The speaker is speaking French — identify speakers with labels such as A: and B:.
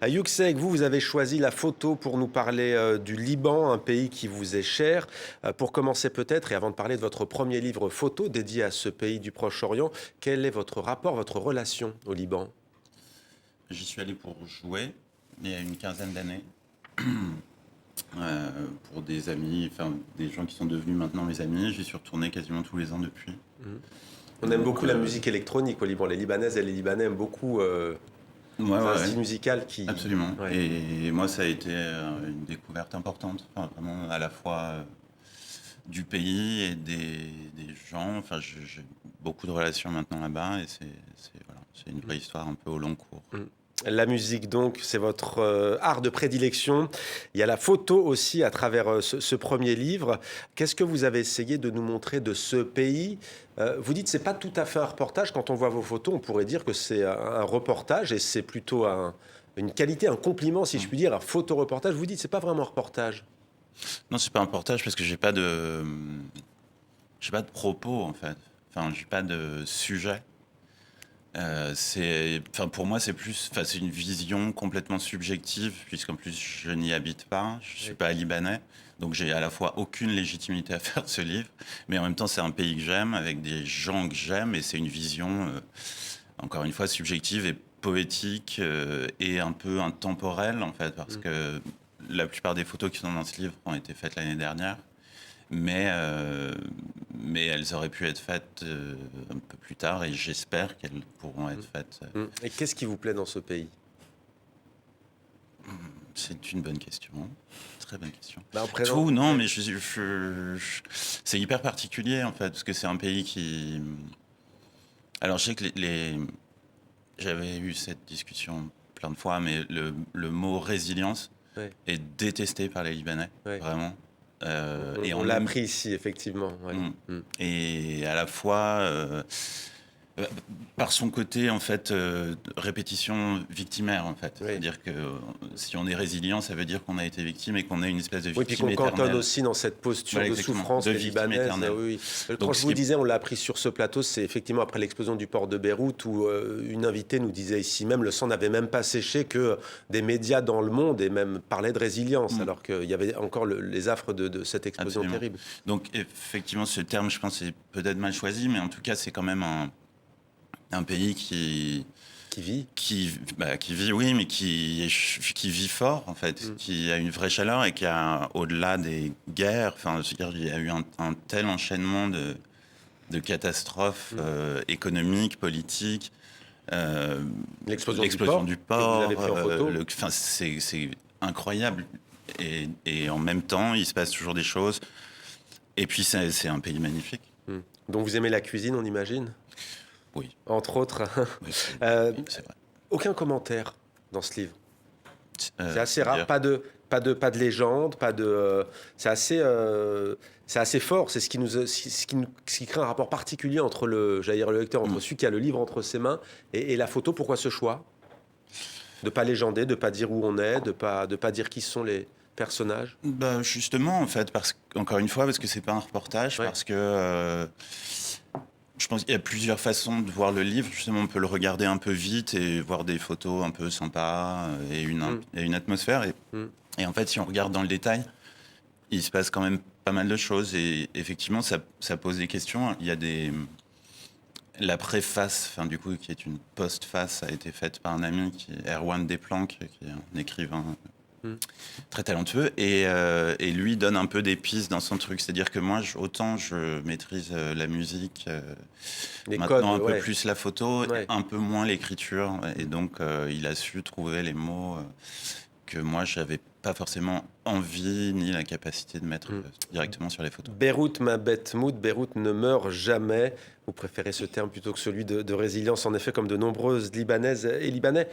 A: Youksek, vous avez choisi la photo pour nous parler du Liban, un pays qui vous est cher. Pour commencer peut-être, et avant de parler de votre premier livre photo dédié à ce pays du Proche-Orient, quel est votre rapport, votre relation au Liban?
B: J'y suis allé pour jouer il y a une quinzaine d'années, pour des amis, enfin des gens qui sont devenus maintenant mes amis. J'y suis retourné quasiment tous les ans depuis.
A: Mhm. On aime
B: Donc,
A: beaucoup la musique électronique au Liban. Les Libanaises et les Libanais aiment beaucoup
B: ouais,
A: c'est un
B: ouais, ouais,
A: style musical qui...
B: absolument.
A: Ouais.
B: Et moi, ça a été une découverte importante, enfin, vraiment à la fois du pays et des gens. Enfin, j'ai beaucoup de relations maintenant là-bas et voilà, c'est une vraie histoire un peu au long cours.
A: Mm. La musique, donc, c'est votre art de prédilection. Il y a la photo aussi à travers ce premier livre. Qu'est-ce que vous avez essayé de nous montrer de ce pays? Vous dites c'est pas tout à fait un reportage. Quand on voit vos photos, on pourrait dire que c'est un reportage et c'est plutôt une qualité, un compliment, si je
B: Mm.
A: puis dire, un photoreportage. Vous dites c'est pas vraiment un reportage.
B: Non, c'est pas un reportage parce que j'ai pas de propos en fait. Enfin, j'ai pas de sujet. Enfin, pour moi, c'est plus, enfin, c'est une vision complètement subjective, puisqu'en plus, je n'y habite pas, je suis
A: Oui.
B: pas libanais, donc j'ai à la fois aucune légitimité à faire ce livre, mais en même temps, c'est un pays que j'aime, avec des gens que j'aime, et c'est une vision, encore une fois, subjective et poétique, et un peu intemporelle, en fait, parce
A: Mm.
B: que la plupart des photos qui sont dans ce livre ont été faites l'année dernière. Mais, euh, mais elles auraient pu être faites un peu plus tard et j'espère qu'elles pourront être faites.
A: Mm. Et qu'est-ce qui vous plaît dans ce pays?
B: C'est une bonne question. Très bonne question.
A: Bah, en présent...
B: Tout, non,
A: ouais.
B: mais c'est hyper particulier en fait, parce que c'est un pays qui. Alors je sais que j'avais eu cette discussion plein de fois, mais le mot résilience
A: Ouais.
B: est détesté par les Libanais,
A: Ouais.
B: vraiment. Et
A: On
B: en
A: l'a
B: même
A: appris ici, effectivement. Ouais.
B: Mm.
A: Mm.
B: Et à la fois, par son côté, en fait, répétition victimaire, en fait.
A: Oui.
B: C'est-à-dire que si on est résilient, ça veut dire qu'on a été victime et qu'on a une espèce de
A: Oui, puis
B: victime
A: qu'on cantonne
B: éternelle.
A: aussi dans cette posture
B: Voilà,
A: de
B: exactement,
A: souffrance,
B: de
A: les
B: victime
A: Libanaises.
B: éternelle.
A: Oui. Quand
B: Donc,
A: je
B: ce
A: vous
B: qui est...
A: disais, on l'a appris sur ce plateau, c'est effectivement après l'explosion du port de Beyrouth où une invitée nous disait ici même, le sang n'avait même pas séché, que des médias dans le monde et même parlaient de résilience,
B: Mm,
A: alors qu'il y avait encore les affres de cette explosion
B: absolument.
A: terrible.
B: Donc, effectivement, ce terme, je pense, est peut-être mal choisi, mais en tout cas, c'est quand même un pays
A: Qui vit.
B: qui vit, oui, mais qui vit fort, en fait,
A: Mm.
B: qui a une vraie chaleur et qui a, au-delà des guerres, enfin, je veux dire, il y a eu un tel enchaînement de catastrophes
A: Mm.
B: économiques, politiques, euh,
A: L'explosion du
B: l'explosion
A: port
B: du
A: que vous avez
B: port,
A: pris en photo.
B: enfin, c'est incroyable. Et en même temps, il se passe toujours des choses. Et puis, c'est un pays magnifique.
A: Mm. Donc vous aimez la cuisine, on imagine,
B: Oui,
A: entre autres.
B: oui,
A: Euh,
B: oui, c'est vrai.
A: aucun commentaire dans ce livre. C'est assez rare,
B: C'est-à-dire,
A: pas de légende, pas de. C'est assez fort. C'est ce qui crée un rapport particulier entre j'allais dire le lecteur, entre
B: hmm.
A: celui qui a le livre entre ses mains et la photo. Pourquoi ce choix de pas légender, de pas dire où on est, de pas dire qui sont les personnages?
B: Bah, justement, en fait, encore une fois, parce que c'est pas un reportage,
A: Ouais.
B: parce que je pense qu'il y a plusieurs façons de voir le livre. Justement, on peut le regarder un peu vite et voir des photos un peu sympas
A: Mm,
B: et une atmosphère.
A: mm,
B: Et en fait, si on regarde dans le détail, il se passe quand même pas mal de choses. Et effectivement, ça pose des questions. La préface, enfin, du coup, qui est une postface, a été faite par un ami qui est Erwan Desplanques, qui est un écrivain
A: mm.
B: très talentueux et lui donne un peu des pistes dans son truc. C'est-à-dire que moi, autant je maîtrise la musique,
A: Les codes,
B: maintenant un peu
A: ouais.
B: plus la photo,
A: Ouais.
B: un peu moins l'écriture. Et donc, il a su trouver les mots que moi, j'avais pas forcément envie ni la capacité de mettre
A: Mm.
B: directement sur les photos.
A: Beyrouth, ma bête mood, Beyrouth ne meurt jamais. Vous préférez ce terme plutôt que celui de résilience, en effet, comme de nombreuses Libanaises et Libanais.